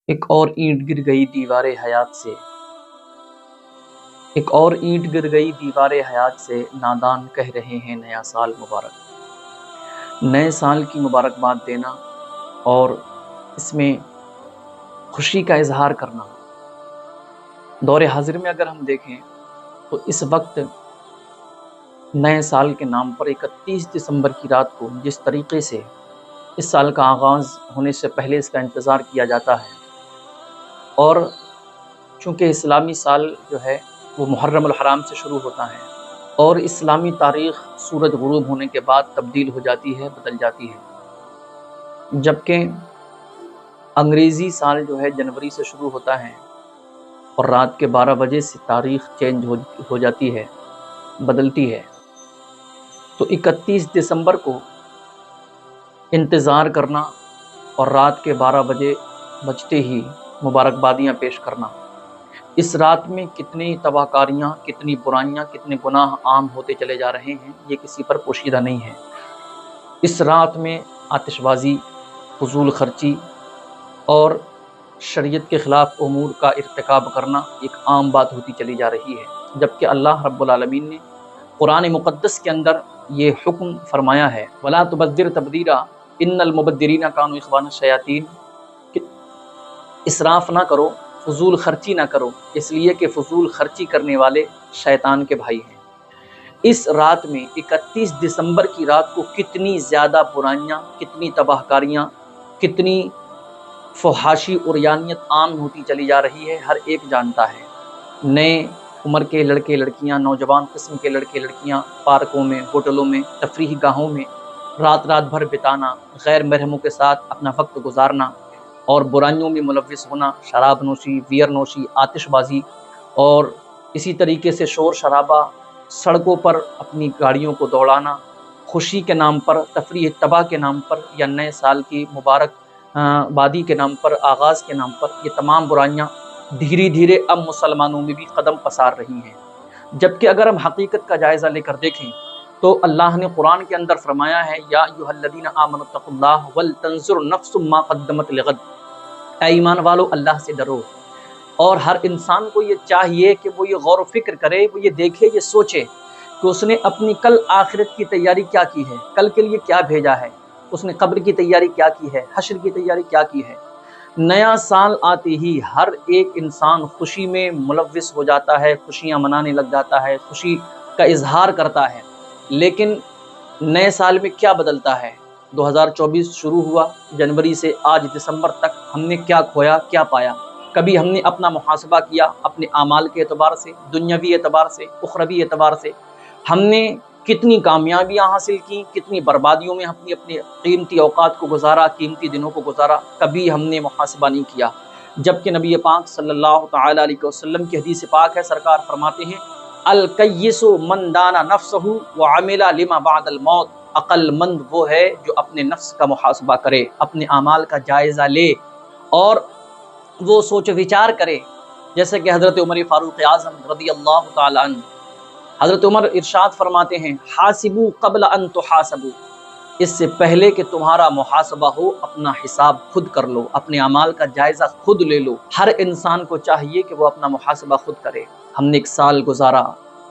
ایک اور اینٹ گر گئی دیوار حیات سے، ایک اور اینٹ گر گئی دیوار حیات سے، نادان کہہ رہے ہیں نیا سال مبارک۔ نئے سال کی مبارکباد دینا اور اس میں خوشی کا اظہار کرنا۔ دور حاضر میں اگر ہم دیکھیں تو اس وقت نئے سال کے نام پر 31 دسمبر کی رات کو جس طریقے سے اس سال کا آغاز ہونے سے پہلے اس کا انتظار کیا جاتا ہے، اور چونکہ اسلامی سال جو ہے وہ محرم الحرام سے شروع ہوتا ہے اور اسلامی تاریخ سورج غروب ہونے کے بعد تبدیل ہو جاتی ہے، بدل جاتی ہے، جبکہ انگریزی سال جو ہے جنوری سے شروع ہوتا ہے اور رات کے 12 بجے سے تاریخ چینج ہو جاتی ہے، بدلتی ہے۔ تو 31 دسمبر کو انتظار کرنا اور رات کے 12 بجے بجتے ہی مبارکبادیاں پیش کرنا، اس رات میں کتنی تباہ کاریاں، کتنی برائیاں، کتنے گناہ عام ہوتے چلے جا رہے ہیں، یہ کسی پر پوشیدہ نہیں ہے۔ اس رات میں آتش بازی، فضول خرچی اور شریعت کے خلاف امور کا ارتکاب کرنا ایک عام بات ہوتی چلی جا رہی ہے، جبکہ اللہ رب العالمین نے قرآن مقدس کے اندر یہ حکم فرمایا ہے وَلَا تُبَذِّرْ تَبْذِيرًا إِنَّ الْمُبَذِّرِينَ كَانُوا إِخْوَانَ الشَّيَاطِينَ، کہ اسراف نہ کرو، فضول خرچی نہ کرو، اس لیے کہ فضول خرچی کرنے والے شیطان کے بھائی ہیں۔ اس رات میں 31 دسمبر کی رات کو کتنی زیادہ برائیاں، کتنی تباہ کاریاں، کتنی فحاشی اور یانیت عام ہوتی چلی جا رہی ہے، ہر ایک جانتا ہے۔ نئے عمر کے لڑکے لڑکیاں، نوجوان قسم کے لڑکے لڑکیاں پارکوں میں، ہوٹلوں میں، تفریحی گاہوں میں رات بھر بتانا، غیر محرموں کے ساتھ اپنا وقت گزارنا اور برائیوں میں ملوث ہونا، شراب نوشی، بیئر نوشی، آتش بازی اور اسی طریقے سے شور شرابہ، سڑکوں پر اپنی گاڑیوں کو دوڑانا، خوشی کے نام پر، تفریح تباہ کے نام پر یا نئے سال کی مبارک بادی کے نام پر، آغاز کے نام پر، یہ تمام برائیاں دھیرے دھیرے اب مسلمانوں میں بھی قدم پسار رہی ہیں۔ جبکہ اگر ہم حقیقت کا جائزہ لے کر دیکھیں تو اللہ نے قرآن کے اندر فرمایا ہے یا ایھا الذین آمنوا اتقوا اللہ ولتنظر نفس ما قدمت لغد، اے ایمان والو اللہ سے ڈرو، اور ہر انسان کو یہ چاہیے کہ وہ یہ غور و فکر کرے، وہ یہ دیکھے، یہ سوچے کہ اس نے اپنی کل آخرت کی تیاری کیا کی ہے، کل کے لیے کیا بھیجا ہے، اس نے قبر کی تیاری کیا کی ہے، حشر کی تیاری کیا کی ہے۔ نیا سال آتے ہی ہر ایک انسان خوشی میں ملوث ہو جاتا ہے، خوشیاں منانے لگ جاتا ہے، خوشی کا اظہار کرتا ہے، لیکن نئے سال میں کیا بدلتا ہے؟ 2024 شروع ہوا، جنوری سے آج دسمبر تک ہم نے کیا کھویا، کیا پایا؟ کبھی ہم نے اپنا محاسبہ کیا اپنے اعمال کے اعتبار سے، دنیاوی اعتبار سے، اخروی اعتبار سے؟ ہم نے کتنی کامیابیاں حاصل کی، کتنی بربادیوں میں ہم نے اپنے قیمتی اوقات کو گزارا، قیمتی دنوں کو گزارا؟ کبھی ہم نے محاسبہ نہیں کیا، جبکہ نبی پاک صلی اللہ تعالی علیہ وسلم کی حدیث پاک ہے، سرکار فرماتے ہیں الکیس من دانا نفسہ وعمل لما بعد الموت، عقل مند وہ ہے جو اپنے نفس کا محاسبہ کرے، اپنے اعمال کا جائزہ لے اور وہ سوچ وچار کرے، جیسے کہ حضرت عمر فاروق اعظم رضی اللہ تعالی عنہ، حضرت عمر ارشاد فرماتے ہیں حاسبوا قبل ان تحاسبوا، اس سے پہلے کہ تمہارا محاسبہ ہو اپنا حساب خود کر لو، اپنے اعمال کا جائزہ خود لے لو۔ ہر انسان کو چاہیے کہ وہ اپنا محاسبہ خود کرے، ہم نے ایک سال گزارا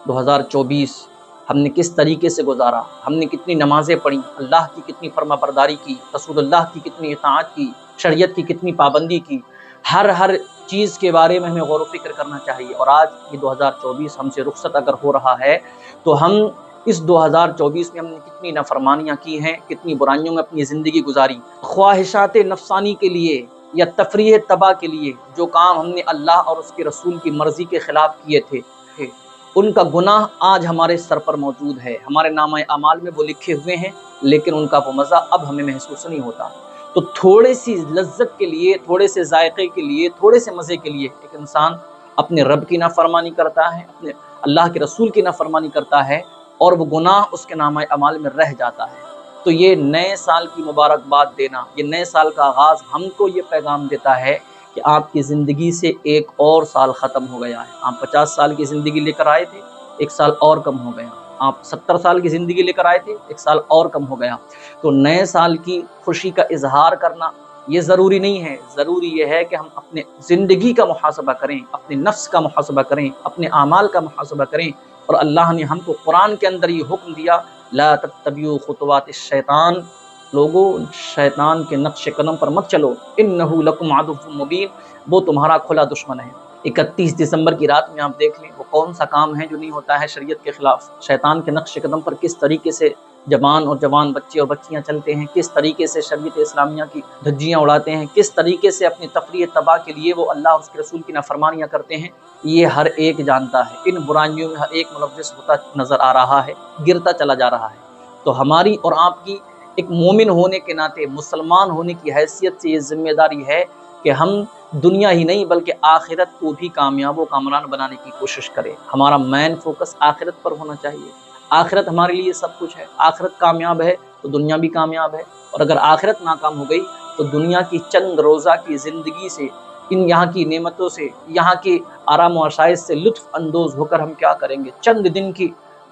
2024، ہم نے کس طریقے سے گزارا، ہم نے کتنی نمازیں پڑھی، اللہ کی کتنی فرما برداری کی، رسول اللہ کی کتنی اطاعت کی، شریعت کی کتنی پابندی کی، ہر چیز کے بارے میں ہمیں غور و فکر کرنا چاہیے۔ اور آج یہ 2024 ہم سے رخصت اگر ہو رہا ہے تو ہم اس 2024 میں ہم نے کتنی نافرمانیاں کی ہیں، کتنی برائیوں میں اپنی زندگی گزاری، خواہشات نفسانی کے لیے یا تفریح تباہ کے لیے جو کام ہم نے اللہ اور اس کے رسول کی مرضی کے خلاف کیے تھے، ان کا گناہ آج ہمارے سر پر موجود ہے، ہمارے نامہ اعمال میں وہ لکھے ہوئے ہیں، لیکن ان کا وہ مزہ اب ہمیں محسوس نہیں ہوتا۔ تو تھوڑے سی لذت کے لیے، تھوڑے سے ذائقے کے لیے، تھوڑے سے مزے کے لیے ایک انسان اپنے رب کی نافرمانی کرتا ہے، اپنے اللہ کے رسول کی نافرمانی کرتا ہے اور وہ گناہ اس کے نامہ اعمال میں رہ جاتا ہے۔ تو یہ نئے سال کی مبارکباد دینا، یہ نئے سال کا آغاز ہم کو یہ پیغام دیتا ہے کہ آپ کی زندگی سے ایک اور سال ختم ہو گیا ہے۔ آپ 50 سال کی زندگی لے کر آئے تھے، ایک سال اور کم ہو گیا۔ آپ 70 سال کی زندگی لے کر آئے تھے، ایک سال اور کم ہو گیا۔ تو نئے سال کی خوشی کا اظہار کرنا، یہ ضروری نہیں ہے، ضروری یہ ہے کہ ہم اپنے زندگی کا محاسبہ کریں، اپنے نفس کا محاسبہ کریں، اپنے اعمال کا محاسبہ کریں۔ اور اللہ نے ہم کو قرآن کے اندر یہ حکم دیا، لا تتبعوا خطوات الشیطان، لوگوں شیطان کے نقش قدم پر مت چلو، انہ لکم عدو مبین، وہ تمہارا کھلا دشمن ہے۔ 31 دسمبر کی رات میں آپ دیکھ لیں وہ کون سا کام ہے جو نہیں ہوتا ہے شریعت کے خلاف۔ شیطان کے نقش قدم پر کس طریقے سے جوان اور جوان بچے اور بچیاں چلتے ہیں، کس طریقے سے شریعت اسلامیہ کی دھجیاں اڑاتے ہیں، کس طریقے سے اپنی تفریح تباہ کے لیے وہ اللہ اور اس کے رسول کی نافرمانیاں کرتے ہیں، یہ ہر ایک جانتا ہے۔ ان برائیوں میں ہر ایک ملوث ہوتا نظر آ رہا ہے، گرتا چلا جا رہا ہے۔ تو ہماری اور آپ کی ایک مومن ہونے کے ناطے، مسلمان ہونے کی حیثیت سے یہ ذمہ داری ہے کہ ہم دنیا ہی نہیں بلکہ آخرت کو بھی کامیاب و کامران بنانے کی کوشش کریں۔ ہمارا مین فوکس آخرت پر ہونا چاہیے۔ آخرت ہمارے لیے سب کچھ ہے۔ آخرت کامیاب ہے تو دنیا بھی کامیاب ہے، اور اگر آخرت ناکام ہو گئی تو دنیا کی چند روزہ کی زندگی سے، ان یہاں کی نعمتوں سے، یہاں کی آرام و عشائش سے لطف اندوز ہو کر ہم کیا کریں گے؟ چند دن کی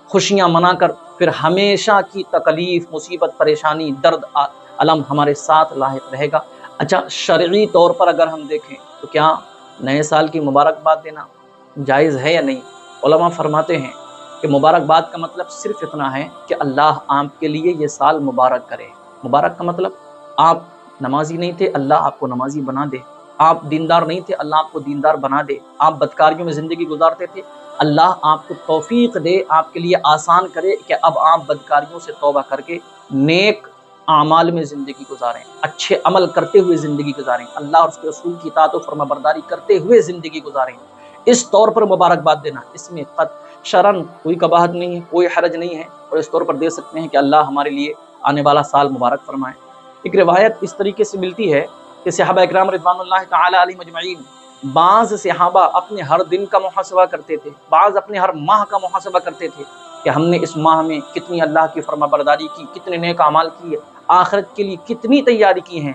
خوشیاں منا کر پھر ہمیشہ کی تکلیف، مصیبت، پریشانی، درد، علم ہمارے ساتھ لاحق رہے گا۔ اچھا، شرعی طور پر اگر ہم دیکھیں تو کیا نئے سال کی مبارکباد دینا جائز ہے یا نہیں؟ علماء فرماتے ہیں کہ مبارکباد کا مطلب صرف اتنا ہے کہ اللہ آپ کے لیے یہ سال مبارک کرے۔ مبارک کا مطلب آپ نمازی نہیں تھے، اللہ آپ کو نمازی بنا دے۔ آپ دیندار نہیں تھے، اللہ آپ کو دیندار بنا دے۔ آپ بدکاریوں میں زندگی گزارتے تھے، اللہ آپ کو توفیق دے، آپ کے لیے آسان کرے کہ اب آپ بدکاریوں سے توبہ کر کے نیک اعمال میں زندگی گزاریں، اچھے عمل کرتے ہوئے زندگی گزاریں، اللہ اور اس کے رسول کی اطاعت و فرما برداری کرتے ہوئے زندگی گزاریں۔ اس طور پر مبارکباد دینا، اس میں شرعاً کوئی قباحت نہیں ہے، کوئی حرج نہیں ہے، اور اس طور پر دے سکتے ہیں کہ اللہ ہمارے لیے آنے والا سال مبارک فرمائے۔ ایک روایت اس طریقے سے ملتی ہے کہ صحابہ اکرام رضوان اللہ تعالی علیہم اجمعین، بعض صحابہ اپنے ہر دن کا محاسبہ کرتے تھے، بعض اپنے ہر ماہ کا محاسبہ کرتے تھے کہ ہم نے اس ماہ میں کتنی اللہ کی فرما برداری کی، کتنے نیک اعمال کیے، آخرت کے لیے کتنی تیاری کی ہیں۔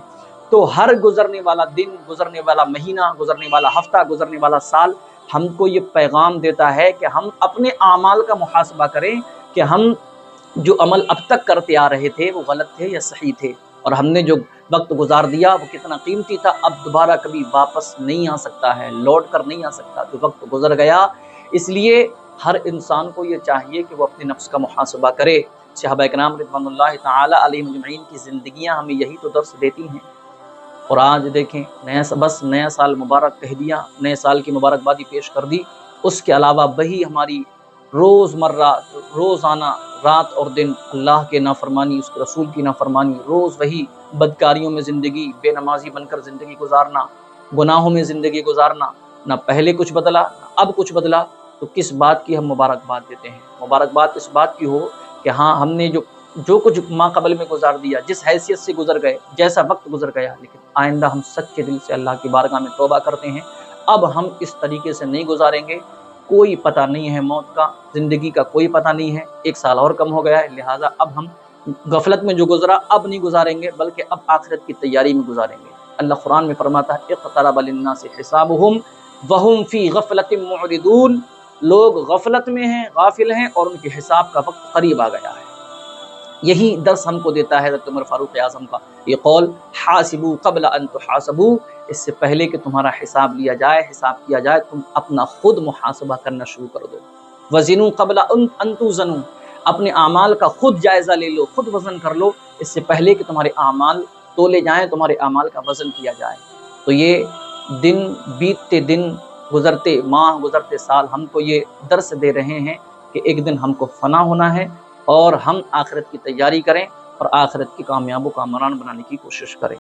تو ہر گزرنے والا دن، گزرنے والا مہینہ، گزرنے والا ہفتہ، گزرنے والا سال ہم کو یہ پیغام دیتا ہے کہ ہم اپنے اعمال کا محاسبہ کریں کہ ہم جو عمل اب تک کرتے آ رہے تھے وہ غلط تھے یا صحیح تھے، اور ہم نے جو وقت گزار دیا وہ کتنا قیمتی تھا، اب دوبارہ کبھی واپس نہیں آ سکتا ہے، لوٹ کر نہیں آ سکتا، جو وقت گزر گیا۔ اس لیے ہر انسان کو یہ چاہیے کہ وہ اپنے نفس کا محاسبہ کرے۔ صحابہ کرام رضوان اللہ تعالی علیہم اجمعین کی زندگیاں ہمیں یہی تو درس دیتی ہیں۔ اور آج دیکھیں، نیا سال مبارک کہہ دیا، نئے سال کی مبارکبادی پیش کر دی، اس کے علاوہ وہی ہماری روزمرہ روزانہ رات اور دن اللہ کے نافرمانی، اس کے رسول کی نافرمانی، روز وہی بدکاریوں میں زندگی، بے نمازی بن کر زندگی گزارنا، گناہوں میں زندگی گزارنا، نہ پہلے کچھ بدلا نہ اب کچھ بدلا، تو کس بات کی ہم مبارکباد دیتے ہیں؟ مبارکباد اس بات کی ہو کہ ہاں ہم نے جو کچھ ماں قبل میں گزار دیا، جس حیثیت سے گزر گئے، جیسا وقت گزر گیا، لیکن آئندہ ہم سچے دل سے اللہ کی بارگاہ میں توبہ کرتے ہیں، اب ہم اس طریقے سے نہیں گزاریں گے۔ کوئی پتہ نہیں ہے موت کا، زندگی کا کوئی پتہ نہیں ہے، ایک سال اور کم ہو گیا ہے، لہٰذا اب ہم غفلت میں جو گزرا اب نہیں گزاریں گے، بلکہ اب آخرت کی تیاری میں گزاریں گے۔ اللہ قرآن میں فرماتا ہے اقترب للناس حسابهم وهم فی غفلۃ معرضون، لوگ غفلت میں ہیں، غافل ہیں، اور ان کے حساب کا وقت قریب آ گیا ہے۔ یہی درس ہم کو دیتا ہے حضرت عمر فاروق اعظم کا یہ قول، حاسبوا قبل ان تحاسبوا، اس سے پہلے کہ تمہارا حساب لیا جائے، حساب کیا جائے، تم اپنا خود محاسبہ کرنا شروع کر دو۔ وزنوا قبل ان توزنوا، اپنے اعمال کا خود جائزہ لے لو، خود وزن کر لو، اس سے پہلے کہ تمہارے اعمال تولے جائیں، تمہارے اعمال کا وزن کیا جائے۔ تو یہ دن بیتتے دن، گزرتے ماہ، گزرتے سال ہم کو یہ درس دے رہے ہیں کہ ایک دن ہم کو فنا ہونا ہے، اور ہم آخرت کی تیاری کریں اور آخرت کی کامیاب و کامران بنانے کی کوشش کریں۔